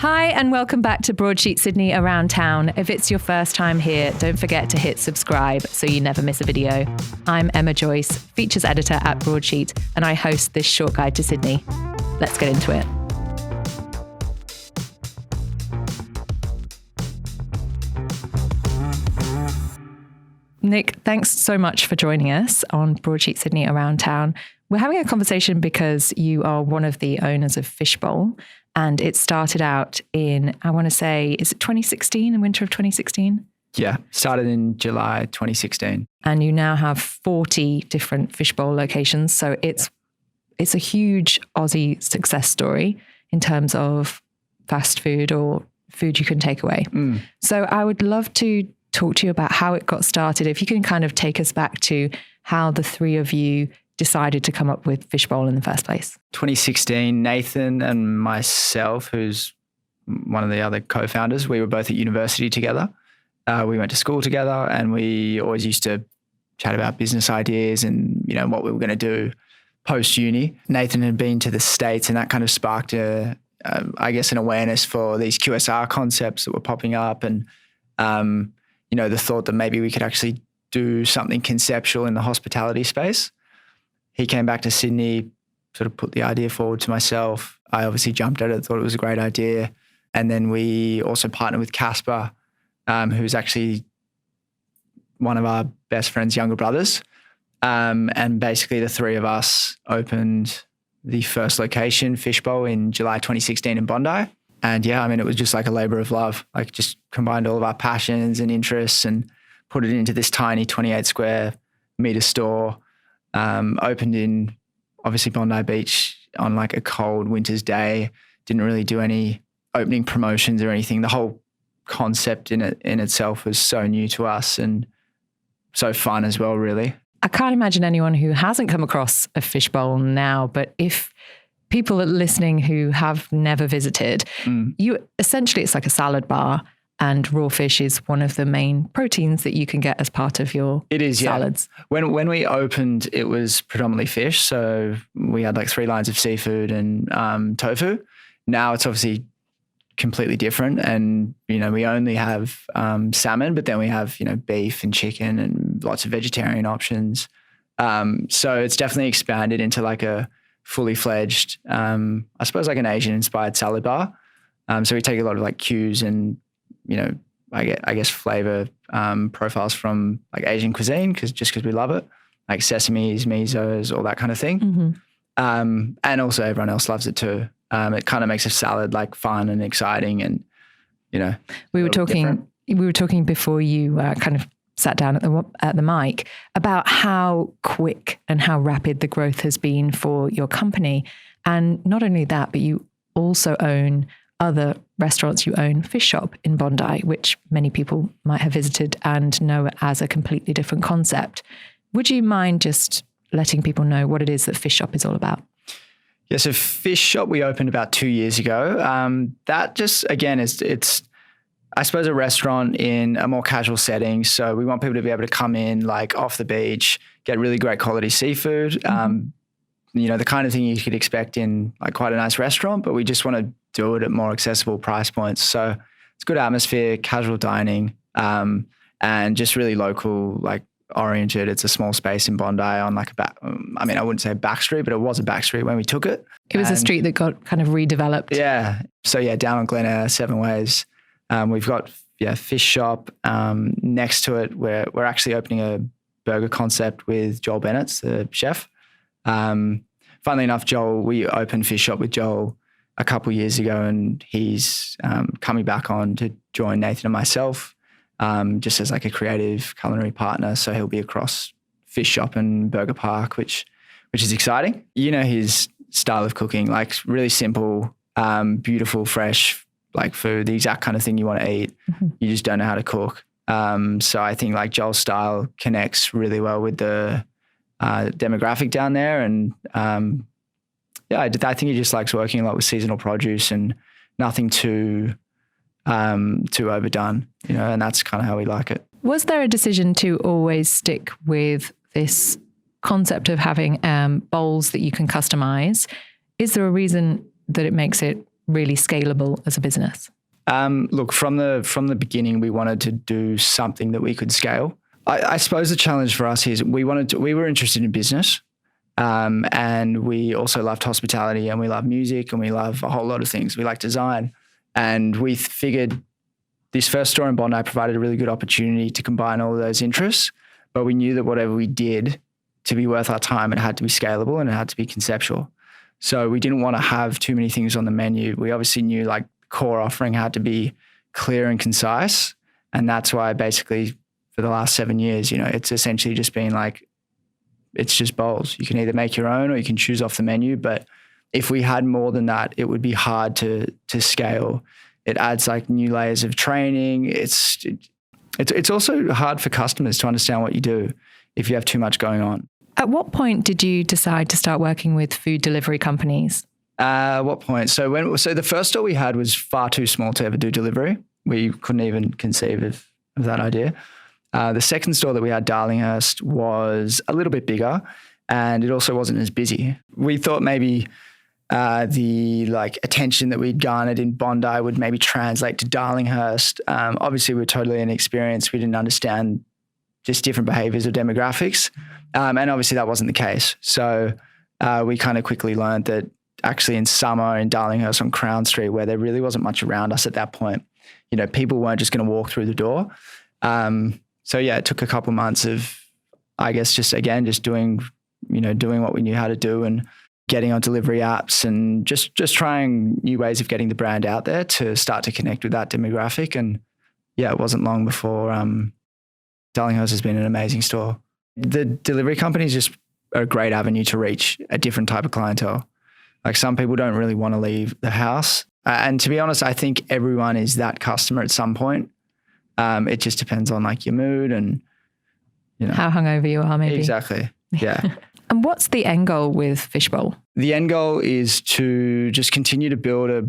Hi, and welcome back to Broadsheet Sydney Around Town. If it's your first time here, don't forget to hit subscribe so you never miss a video. I'm Emma Joyce, features editor at Broadsheet, and I host this short guide to Sydney. Let's get into it. Nick, thanks so much for joining us on Broadsheet Sydney Around Town. We're having a conversation because you are one of the owners of Fishbowl, and it started out in, I want to say, is it 2016, the winter of 2016? Yeah, started in July 2016. And you now have 40 different Fishbowl locations. So it's a huge Aussie success story in terms of fast food or food you can take away. So I would love to talk to you about how it got started. If you can kind of take us back to how the three of you decided to come up with Fishbowl in the first place. 2016, Nathan and myself, who's one of the other co-founders, we were both at university together. We went to school together, and we always used to chat about business ideas and, you know, what we were going to do post-uni. Nathan had been to the States, and that kind of sparked an awareness for these QSR concepts that were popping up, and, the thought that maybe we could actually do something conceptual in the hospitality space. He came back to Sydney, sort of put the idea forward to myself. I obviously jumped at it, thought it was a great idea. And then we also partnered with Casper, who's actually one of our best friend's younger brothers. And basically the three of us opened the first location, Fishbowl, in July 2016 in Bondi. And yeah, it was just like a labor of love, like just combined all of our passions and interests and put it into this tiny 28 square meter store. Opened in obviously Bondi Beach on like a cold winter's day. Didn't really do any opening promotions or anything. The whole concept in itself was so new to us and so fun as well, really. I can't imagine anyone who hasn't come across a Fishbowl now, but if people are listening who have never visited, it's like a salad bar. And raw fish is one of the main proteins that you can get as part of your salads. Yeah. When we opened, it was predominantly fish. So we had like 3 lines of seafood and tofu. Now it's obviously completely different. And, we only have salmon, but then we have, beef and chicken and lots of vegetarian options. So it's definitely expanded into like a fully fledged, I suppose like an Asian inspired salad bar. So we take a lot of like cues and, I guess flavor profiles from like Asian cuisine because we love it, like sesames, misos, all that kind of thing. And also everyone else loves it too. It kind of makes a salad like fun and exciting, and we were talking before you kind of sat down at the mic about how quick and how rapid the growth has been for your company, and not only that, but you also own other restaurants. You own Fish Shop in Bondi, which many people might have visited and know as a completely different concept. Would you mind just letting people know what it is that Fish Shop is all about? Yeah, so Fish Shop we opened about 2 years ago. That just, again, it's I suppose a restaurant in a more casual setting. So we want people to be able to come in like off the beach, get really great quality seafood, the kind of thing you could expect in like quite a nice restaurant, but we just want to do it at more accessible price points. So it's good atmosphere, casual dining, and just really local, like oriented. It's a small space in Bondi on like I wouldn't say a back street, but it was a back street when we took it. It was a street that got kind of redeveloped. Yeah. So yeah, down on Glen Eyre, 7 Ways. We've got Fish Shop. Next to it, we're actually opening a burger concept with Joel Bennett, the chef. Funnily enough, we opened Fish Shop with Joel a couple of years ago, and he's coming back on to join Nathan and myself just as like a creative culinary partner. So he'll be across Fish Shop and Burger Park, which is exciting. His style of cooking, like really simple, beautiful, fresh, like food, the exact kind of thing you want to eat. You just don't know how to cook. So I think like Joel's style connects really well with the demographic down there. And I think he just likes working a lot with seasonal produce and nothing too overdone, and that's kind of how we like it. Was there a decision to always stick with this concept of having bowls that you can customize? Is there a reason that it makes it really scalable as a business? Look, from the beginning, we wanted to do something that we could scale. I suppose the challenge for us is we were interested in business, and we also loved hospitality, and we love music, and we love a whole lot of things. We like design, and we figured this first store in Bondi provided a really good opportunity to combine all of those interests. But we knew that whatever we did to be worth our time, it had to be scalable and it had to be conceptual. So we didn't want to have too many things on the menu. We obviously knew like core offering had to be clear and concise. And that's why basically for the last 7 years, it's essentially just been like, it's just bowls. You can either make your own or you can choose off the menu. But if we had more than that, it would be hard to scale. It adds like new layers of training. It's also hard for customers to understand what you do if you have too much going on. At what point did you decide to start working with food delivery companies? What point? So the first store we had was far too small to ever do delivery. We couldn't even conceive of that idea. The second store that we had, Darlinghurst, was a little bit bigger, and it also wasn't as busy. We thought maybe the like attention that we'd garnered in Bondi would maybe translate to Darlinghurst. Obviously, we were totally inexperienced. We didn't understand just different behaviors or demographics, and obviously that wasn't the case. So we kind of quickly learned that actually in summer in Darlinghurst on Crown Street, where there really wasn't much around us at that point, people weren't just going to walk through the door. So yeah, it took a couple months of, I guess, just doing what we knew how to do and getting on delivery apps and just trying new ways of getting the brand out there to start to connect with that demographic. And yeah, it wasn't long before Darlinghurst has been an amazing store. The delivery companies just are a great avenue to reach a different type of clientele. Like some people don't really want to leave the house. And to be honest, I think everyone is that customer at some point. It just depends on like your mood and, how hungover you are maybe. Exactly. Yeah. And what's the end goal with Fishbowl? The end goal is to just continue to build a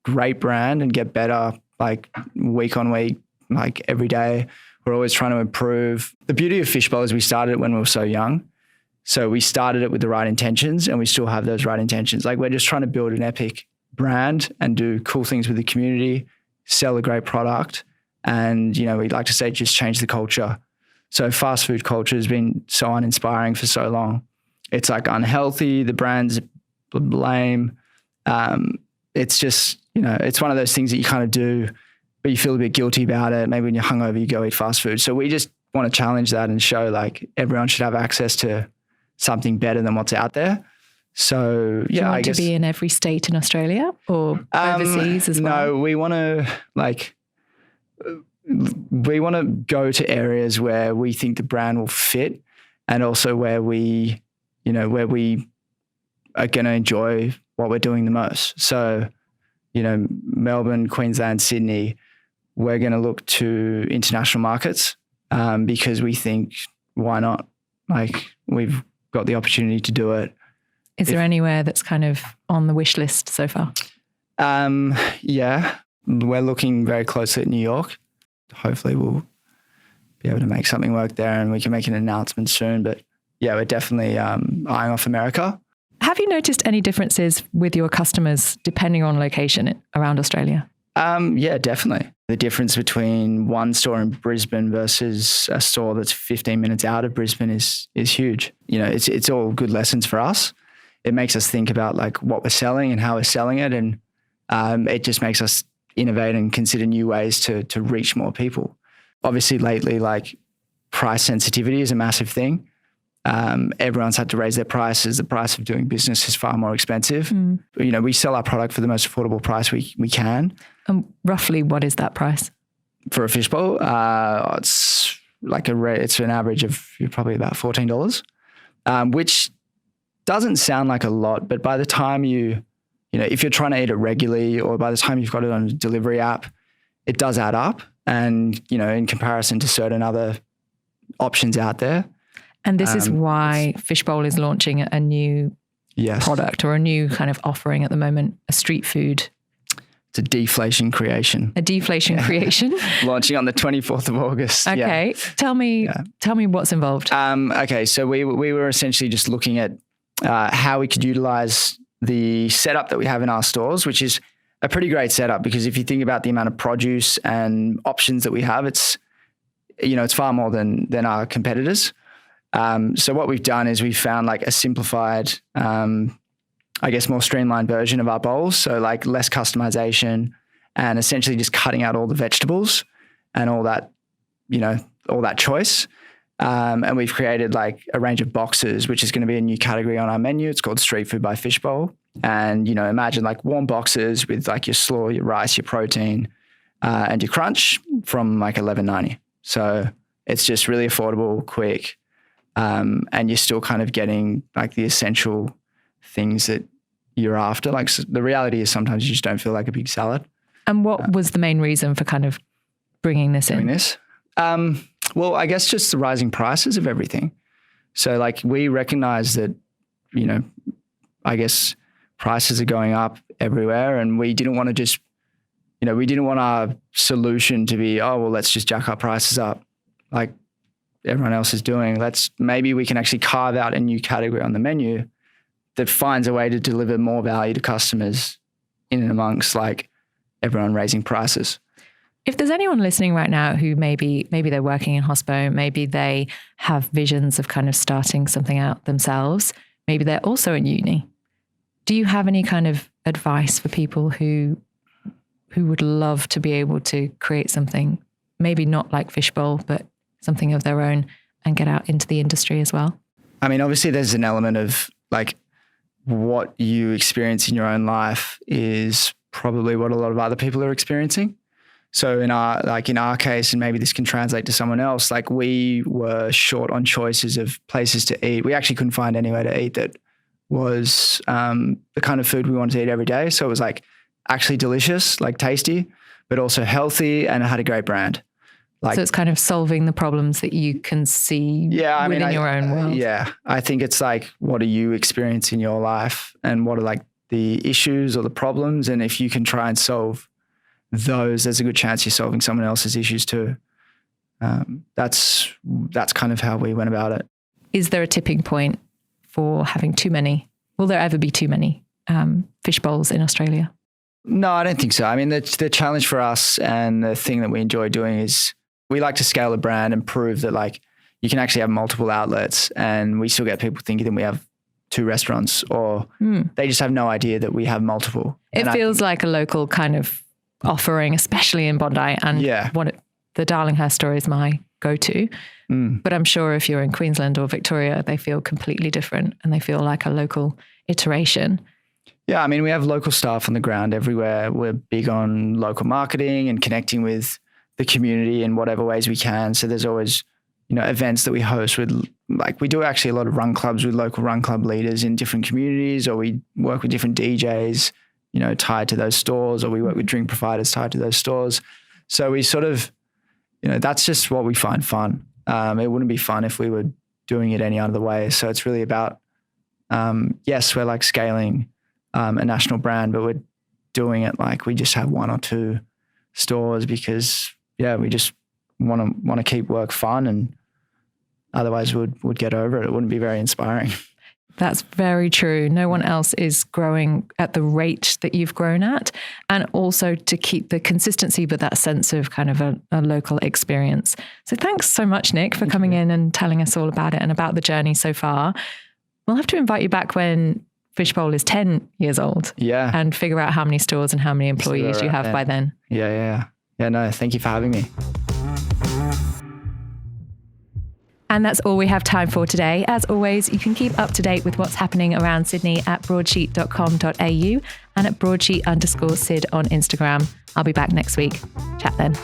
great brand and get better like week on week, like every day. We're always trying to improve. The beauty of Fishbowl is we started it when we were so young. So we started it with the right intentions and we still have those right intentions. Like we're just trying to build an epic brand and do cool things with the community, sell a great product. And, we'd like to say just change the culture. So fast food culture has been so uninspiring for so long. It's like unhealthy. The brand's lame. It's just, it's one of those things that you kind of do, but you feel a bit guilty about it. Maybe when you're hungover, you go eat fast food. So we just want to challenge that and show like everyone should have access to something better than what's out there. So yeah, Do you want I guess to be in every state in Australia or overseas as well? No, we want to go to areas where we think the brand will fit and also where we are going to enjoy what we're doing the most. So, Melbourne, Queensland, Sydney, we're going to look to international markets because we think, why not? Like we've got the opportunity to do it. Is there anywhere that's kind of on the wish list so far? Yeah, we're looking very closely at New York. Hopefully we'll be able to make something work there and we can make an announcement soon. But yeah, we're definitely eyeing off America. Have you noticed any differences with your customers depending on location around Australia? Yeah, definitely. The difference between one store in Brisbane versus a store that's 15 minutes out of Brisbane is huge. It's all good lessons for us. It makes us think about like what we're selling and how we're selling it. And it just makes us innovate and consider new ways to reach more people. Obviously lately, like price sensitivity is a massive thing. Everyone's had to raise their prices. The price of doing business is far more expensive. We sell our product for the most affordable price we can. Roughly what is that price? For a fishbowl, it's like it's an average of probably about $14, which doesn't sound like a lot, but by the time if you're trying to eat it regularly or by the time you've got it on a delivery app, it does add up. And, in comparison to certain other options out there. And this is why Fishbowl is launching a new product or a new kind of offering at the moment, a street food. It's a deflation creation. A deflation creation? Launching on the 24th of August. Okay. Yeah. Tell me what's involved. Okay. So we were essentially just looking at how we could utilize the setup that we have in our stores, which is a pretty great setup, because if you think about the amount of produce and options that we have, it's far more than our competitors. So what we've done is we've found like a simplified, more streamlined version of our bowls. So like less customization and essentially just cutting out all the vegetables and all that, all that choice. And we've created like a range of boxes, which is going to be a new category on our menu. It's called Street Food by Fishbowl. And, imagine like warm boxes with like your slaw, your rice, your protein, and your crunch from like $11.90. So it's just really affordable, quick. And you're still kind of getting like the essential things that you're after. Like the reality is sometimes you just don't feel like a big salad. And what was the main reason for kind of bringing this in? Well, I guess just the rising prices of everything. So like we recognize that, prices are going up everywhere, and we didn't want to just, we didn't want our solution to be, let's just jack our prices up like everyone else is doing. Maybe we can actually carve out a new category on the menu that finds a way to deliver more value to customers in and amongst like everyone raising prices. If there's anyone listening right now who maybe they're working in hospo, maybe they have visions of kind of starting something out themselves, maybe they're also in uni. Do you have any kind of advice for people who would love to be able to create something, maybe not like Fishbowl, but something of their own and get out into the industry as well? I mean, obviously there's an element of like what you experience in your own life is probably what a lot of other people are experiencing. So in our case, and maybe this can translate to someone else, like we were short on choices of places to eat. We actually couldn't find anywhere to eat that was the kind of food we wanted to eat every day. So it was like actually delicious, like tasty, but also healthy, and it had a great brand. So it's kind of solving the problems that you can see within your own world. Yeah. I think it's like, what do you experience in your life, and what are like the issues or the problems? And if you can try and solve those, there's a good chance you're solving someone else's issues too. That's kind of how we went about it. Is there a tipping point for having too many? Will there ever be too many fish bowls in Australia? No, I don't think so. I mean, the challenge for us and the thing that we enjoy doing is we like to scale a brand and prove that like you can actually have multiple outlets, and we still get people thinking that we have 2 restaurants, or they just have no idea that we have multiple. It feels like a local kind of offering, especially in Bondi, and the Darlinghurst store is my go-to. But I'm sure if you're in Queensland or Victoria, they feel completely different, and they feel like a local iteration. Yeah, I mean, we have local staff on the ground everywhere. We're big on local marketing and connecting with the community in whatever ways we can. So there's always, events that we host with, like we do actually a lot of run clubs with local run club leaders in different communities, or we work with different DJs, tied to those stores, or we work with drink providers tied to those stores. So we sort of, that's just what we find fun. It wouldn't be fun if we were doing it any other way. So it's really about, yes, we're like scaling a national brand, but we're doing it like we just have 1 or 2 stores because, we just want to keep work fun, and otherwise would get over it. It wouldn't be very inspiring. That's very true. No one else is growing at the rate that you've grown at, and also to keep the consistency, but that sense of kind of a local experience. So thanks so much, Nick, for coming in and telling us all about it and about the journey so far. We'll have to invite you back when Fishbowl is 10 years old. Yeah. And figure out how many stores and how many employees you have by then. Yeah, no, thank you for having me. And that's all we have time for today. As always, you can keep up to date with what's happening around Sydney at broadsheet.com.au and at broadsheet_Sid on Instagram. I'll be back next week. Chat then.